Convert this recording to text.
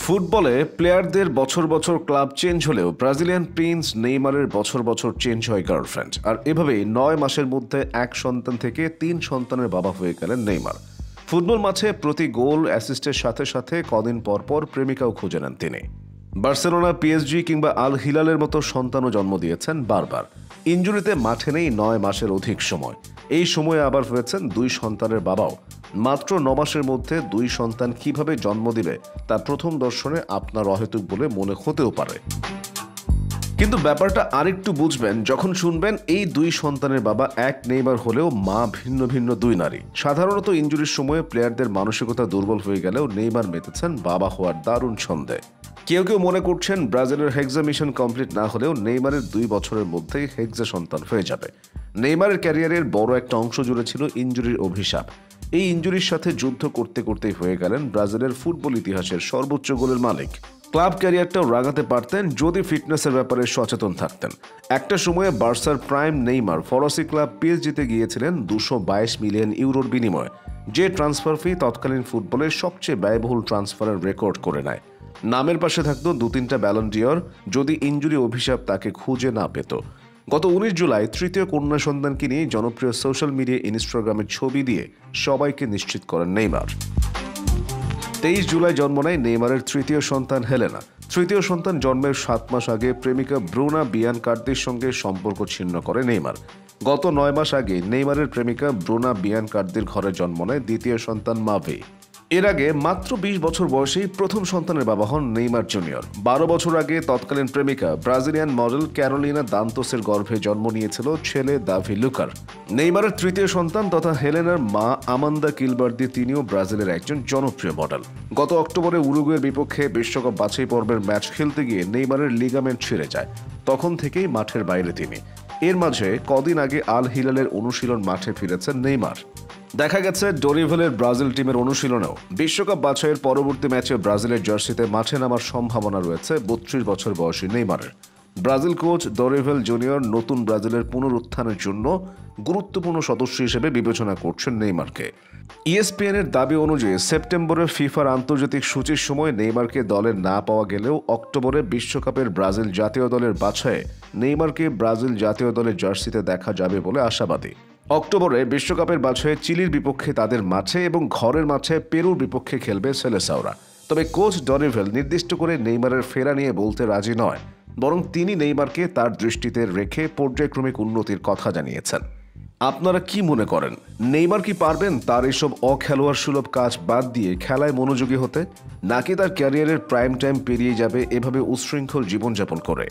ফুটবলে প্লেয়ারদের বছর বছর ক্লাব চেঞ্জ হলেও ব্রাজিলিয়ান প্রিন্স নেইমারের বছর বছর চেঞ্জ হয় গার্লফ্রেন্ড। আর এভাবেই ৯ মাসের মধ্যে এক সন্তান থেকে ৩ সন্তানের বাবা হয়ে গেলেন নেইমার। ফুটবল মাঠে প্রতি গোল অ্যাসিস্টের সাথে সাথে কদিন পর পর প্রেমিকাও খুঁজে নেন তিনি। বার্সেলোনা, পিএসজি কিংবা আল হিলালের মতো সন্তানও জন্ম দিয়েছেন বারবার। ইনজুরিতে মাঠে নেই ৯ মাসের অধিক সময়। এই সময়ে আবার হয়েছেন ২ সন্তানের বাবাও। মাত্র ৯ মাসের মধ্যে ২ সন্তান কিভাবে জন্ম দিবে তা প্রথম দর্শনে আপনার অহেতুক বলে মনে হতেও পারে, কিন্তু ব্যাপারটা আরেকটু বুঝবেন যখন শুনবেন এই ২ সন্তানের বাবা এক নেইমার হলেও মা ভিন্ন ভিন্ন ২ নারী। সাধারণত ইনজুরির সময়ে প্লেয়ারদের মানসিকতা দুর্বল হয়ে গেলেও নেইমার মেতেছেন বাবা হওয়ার দারুণ ছন্দে। কেউ কেউ মনে করছেন ব্রাজিলের হেক্সা মিশন কমপ্লিট না হলেও নেইমারের ২ বছরের মধ্যেই হেক্সা সন্তান হয়ে যাবে। নেইমারের ক্যারিয়ারের বড় একটা অংশ জুড়ে ছিল ইনজুরির অভিশাপ। এই ইনজুরির সাথে যুদ্ধ করতে করতেই হয়ে গেলেন ব্রাজিলের ফুটবল ইতিহাসের সর্বোচ্চ গোলের মালিক। ক্লাব ক্যারিয়ারটাও রাগাতে পারতেন যদি ফিটনেসের ব্যাপারে সচেতন থাকতেন। একটা সময়ে বার্সার প্রাইম নেইমার ফরাসি ক্লাব পিএসজিতে গিয়েছিলেন ২২২ মিলিয়ন ইউরোর বিনিময়ে, যে ট্রান্সফার ফি তৎকালীন ফুটবলের সবচেয়ে ব্যয়বহুল ট্রান্সফারের রেকর্ড করে নেয়। নামের পাশে থাকতো ২-৩টা ব্যালন ডিওর যদি ইনজুরি অভিশাপ তাকে খুঁজে না পেত। গত ১৯ জুলাই তৃতীয় কন্যা সন্তানকে নিয়ে জনপ্রিয় সোশ্যাল মিডিয়া ইনস্টাগ্রামের ছবি দিয়ে সবাইকে নিশ্চিত করেন নেইমার। ২৩ জুলাই জন্ম নেয় নেইমারের তৃতীয় সন্তান হেলেনা। তৃতীয় সন্তান জন্মের ৭ মাস আগে প্রেমিকা ব্রুনা বিয়ানকার্দির সঙ্গে সম্পর্ক ছিন্ন করে নেইমার। গত ৯ মাস আগে নেইমারের প্রেমিকা ব্রুনা বিয়ানকার্দির ঘরে জন্ম নেয় দ্বিতীয় সন্তান মাভি। এর আগে মাত্র ২০ বছর বয়সেই প্রথম সন্তানের বাবা হন নেইমার জুনিয়র। ১২ বছর আগে তৎকালীন প্রেমিকা ব্রাজিলিয়ান মডেল ক্যারোলিনা দান্তোসের গর্ভে জন্ম নিয়েছিল ছেলে দাভি লুকার। নেইমারের তৃতীয় সন্তান তথা হেলেনার মা আমান্দা কিলবার্দি, তিনিও ব্রাজিলের একজন জনপ্রিয় মডেল। গত অক্টোবরে উরুগুয়ের বিপক্ষে বিশ্বকাপ বাছাই পর্বের ম্যাচ খেলতে গিয়ে নেইমারের লিগামেন্ট ছিঁড়ে যায়। তখন থেকেই মাঠের বাইরে তিনি। এর মাঝে কদিন আগে আল হিলালের অনুশীলন মাঠে ফিরেছেন নেইমার। দেখা গেছে ডরিভেলের ব্রাজিল টিমের অনুশীলনেও বিশ্বকাপ বাছাইয়ের পরবর্তী ম্যাচে ব্রাজিলের জার্সিতে মাঠে নামার সম্ভাবনা রয়েছে ৩২ বছর বয়সী নেইমারের। ব্রাজিল কোচ ডরিভেল জুনিয়র নতুন ব্রাজিলের পুনরুত্থানের জন্য গুরুত্বপূর্ণ সদস্য হিসেবে বিবেচনা করছেন নেইমারকে। ইএসপিএনের দাবি অনুযায়ী সেপ্টেম্বরে ফিফার আন্তর্জাতিক সূচির সময় নেইমারকে দলে না পাওয়া গেলেও অক্টোবরে বিশ্বকাপের ব্রাজিল জাতীয় দলের বাছাইয়ে নেইমারকে ব্রাজিল জাতীয় দলের জার্সিতে দেখা যাবে বলে আশাবাদী। অক্টোবরে বিশ্বকাপের বাছাইয়ে চিলির বিপক্ষে তাদের মাঠে এবং ঘরের মাঠে পেরুর বিপক্ষে খেলবে সেলেসাওরা। তবে কোচ ডরিভেল নির্দিষ্ট করে নেইমারের ফেরা নিয়ে বলতে রাজি নয়, বরং তিনি নেইমারকে তার দৃষ্টিতে রেখে পর্যায়ক্রমিক উন্নতির কথা জানিয়েছেন। আপনারা কি মনে করেন, নেইমার কি পারবেন তার এসব অখেলোয়াড় সুলভ কাজ বাদ দিয়ে খেলায় মনোযোগী হতে, নাকি তার ক্যারিয়ারের প্রাইম টাইম পেরিয়ে যাবে এভাবে উচ্ছৃঙ্খল জীবনযাপন করে?